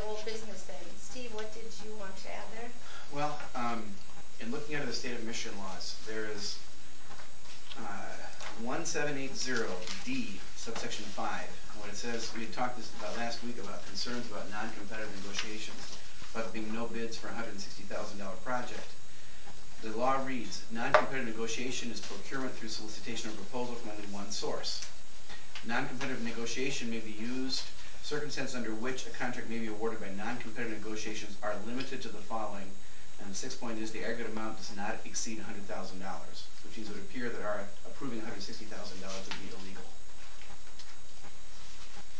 Old business then. Steve, what did you want to add there? Well, in looking into the state of Michigan laws, there is 1780D, subsection 5. And what it says, we had talked this about last week about concerns about non-competitive negotiations, about being no bids for a $160,000 project. The law reads, non-competitive negotiation is procurement through solicitation or proposal from only one source. Non-competitive negotiation may be used, circumstances under which a contract may be awarded by non-competitive negotiations are limited to the following. And the sixth point is the aggregate amount does not exceed $100,000, which means it would appear that our approving $160,000 would be illegal.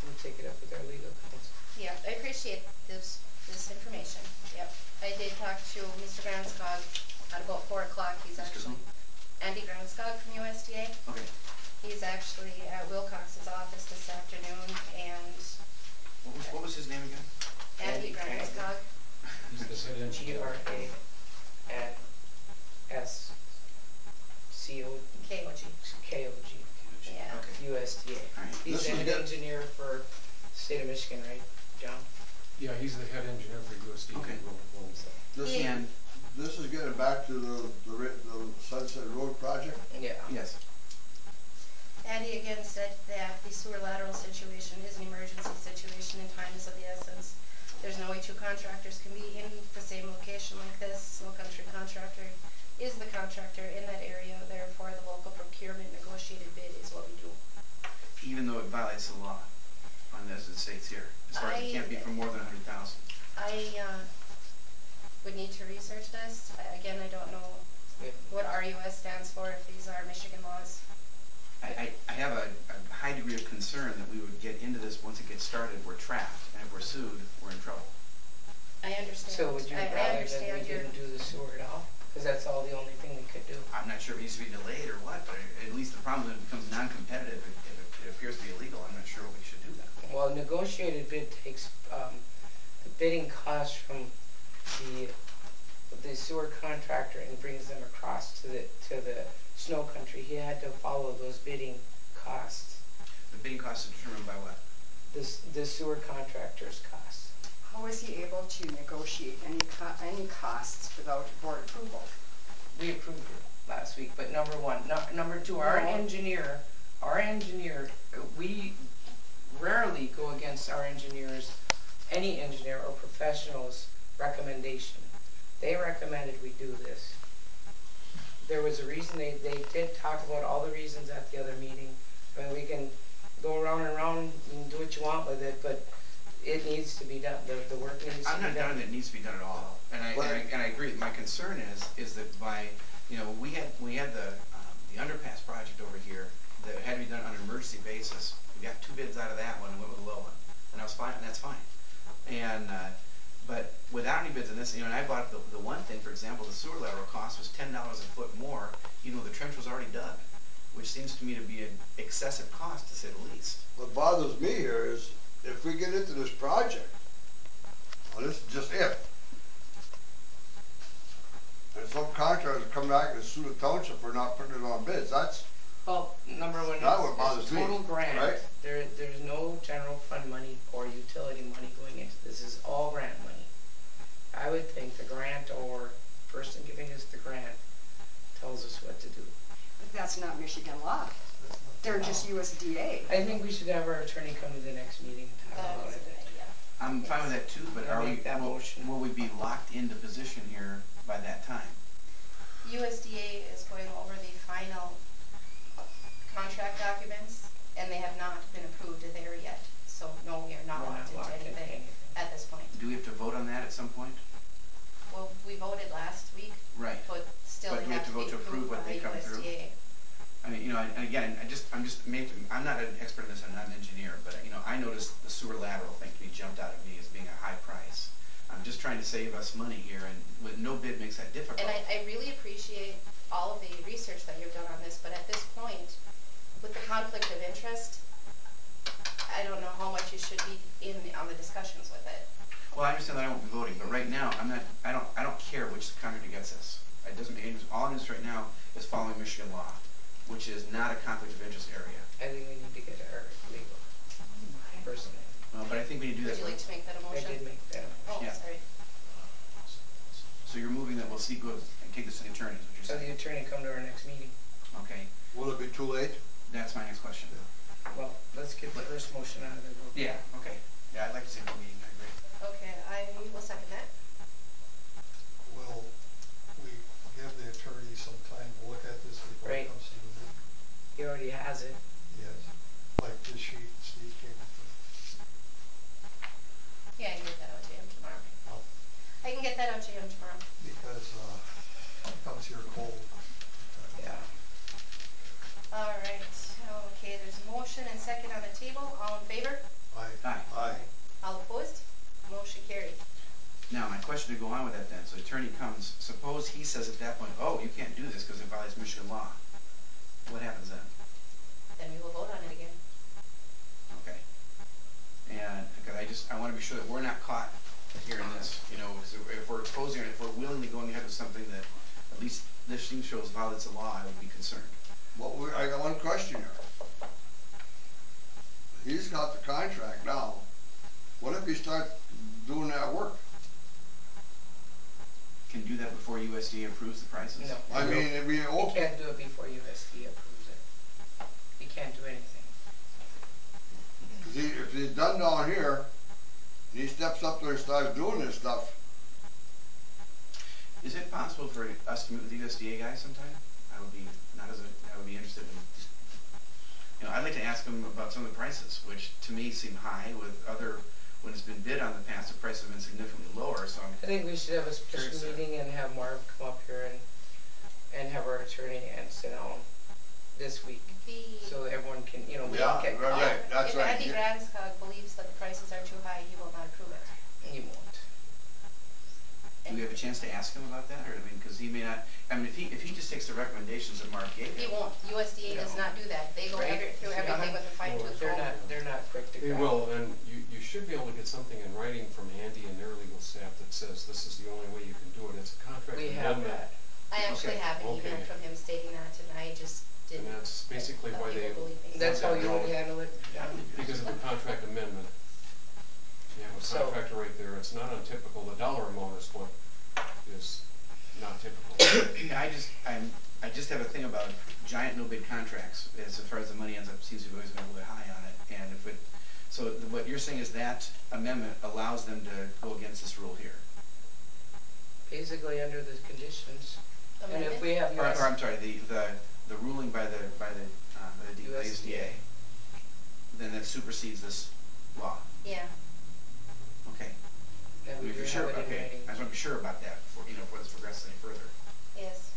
We'll take it up with our legal counsel. Yeah, I appreciate this information. Yep. I did talk to Mr. Granskog at about 4 o'clock. He's actually Andy Granskog from USDA. Okay. He's actually at Wilcox's office this afternoon, and what was his name again? Andy Granskog. G-R-A-N-S-C-O-K-O-G. Yeah. Okay. USDA. Right. He's the head engineer for the state of Michigan, right, John? Yeah, he's the head engineer for USDA. Okay. This is getting back to the Sunset Road project? Yeah. Yes. Andy again said that the sewer lateral situation is an emergency situation and time is of the essence. There's no way two contractors can be in the same location like this. Snow Country Contractor is the contractor in that area, therefore the local procurement negotiated bid is what we do. Even though it violates the law on this, it states here, as far as it can't be for more than 100,000. I would need to research this. Again, I don't know what RUS stands for, if these are Michigan laws. I have a high degree of concern that we would get into this once it gets started, we're trapped, and if we're sued, we're in trouble. I understand. So would you rather that we didn't do the sewer at all? Because that's all the only thing we could do. I'm not sure if it needs to be delayed or what, but at least the problem is it becomes non-competitive. It appears to be illegal. I'm not sure we should do that. Well, negotiated bid takes the bidding costs from the sewer contractor and brings them across to the Snow Country. He had to follow those bidding costs. The bidding costs are determined by what? The sewer contractor's costs. How was he able to negotiate any costs without board approval? We approved it last week, but number one. Number two, our engineer, we rarely go against our engineers, any engineer or professional's recommendation. They recommended we do this. There was a reason they did talk about all the reasons at the other meeting. I mean, we can go around and around and do what you want with it, but it needs to be done. The work needs to be done. I'm not doubting that it needs to be done at all, and I agree. My concern is that by we had the underpass project over here that had to be done on an emergency basis. We got 2 bids out of that one and went with the low one, and that was fine. And that's fine. And but without any bids in this, and I bought the one thing, for example, the sewer lateral cost was $10 a foot more, even though the trench was already dug, which seems to me to be an excessive cost, to say the least. What bothers me here is if we get into this project, well, this is just if, and some contractors come back and sue the township for not putting it on bids, that's well, number one, it's total grant. Right? There's no general fund money or utility money going into this. This is all grant money. I would think the grantor, person giving us the grant, tells us what to do. But that's not Michigan law. They're just USDA. I think we should have our attorney come to the next meeting and talk about it. I'm fine with that too, but will we be locked into position here by that time? USDA is going over the final contract documents, and they have not been approved there yet. So no, we are not locked into anything at this point. Do we have to vote on that at some point? Well, we voted last week, right? But still, do we have to vote to approve what they come through? I mean, and again, I'm not an expert in this. I'm not an engineer, but I noticed the sewer lateral thing to be jumped out at me as being a high price. I'm just trying to save us money here, and with no bid makes that difficult. And I really appreciate all of the research that you've done on this, but at this point, with the conflict of interest, I don't know how much you should be in on the discussions with it. Well, I understand that I won't be voting, but right now I don't care which contractor gets us. It doesn't mean all I'm interested right now is following Michigan law, which is not a conflict of interest area. I think we need to get our legal person in. But I think we need to do that. Would you like to make that a motion? I did make that. get that out to him tomorrow. because, it comes here cold. Yeah. All right, okay, there's a motion and second on the table, all in favor? Aye. Aye. All opposed? Motion carried. Now, my question to go on with that then, so the attorney comes, suppose he says at that point, oh, you can't do this because it violates Michigan law. What happens then? Then we will vote on it again. Okay. And, because I want to be sure that we're not caught here in this, you know, because if we're exposing, if we're willingly going ahead with something that at least this thing shows violates the law, I would be concerned. I got one question here. He's got the contract now. What if he starts doing that work? Can you do that before USDA approves the prices? No. I mean, it'd be You okay. can't do it before USD approves it. You can't do anything. If he's done down here, and he steps up there and starts doing this stuff, Is it possible for us to meet with the USDA guys sometime? I would be, I would be interested in, just, you know, I'd like to ask them about some of the prices, which to me seem high with other, when it's been bid on in the past, the prices have been significantly lower, so I'm I think we should have a special Curious, meeting and have Marv come up here and have our attorney and sit down this week, so everyone can, you know, we yeah, can get right, caught. right, that's If right. Andy Granskog believes that the prices are too high, he will not approve it. You won't. do we have a chance to ask him about that, or, I mean, because he may not, I mean, if he just takes the recommendations that Mark gave He him. won't. USDA does not do that. They go Right. through everything with a fine tooth comb. They're not quick to They grab. will, and you should be able to get something in writing from Andy and their legal staff that says this is the only way you can do it. It's a contract We have amendment. that. I actually Okay, have an email okay. from him stating that, and I just didn't. And that's basically let why they, people believe me. That's how you would handle it, John? because of the contract amendment. You have a So- contractor right there, it's not untypical, the dollar amount is what is not typical. Yeah, I just have a thing about giant no bid contracts, as far as the money ends up, seems to be always been a little bit high on it, and if it, so what you're saying is that amendment allows them to go against this rule here? Basically, under the conditions, and if we have Or US, I'm sorry, the ruling by the USDA, then that supersedes this law, Yeah. okay? then we If do you're have sure, it in okay, writing. I just want to be sure about that before, you know, before this progresses any further. Yes.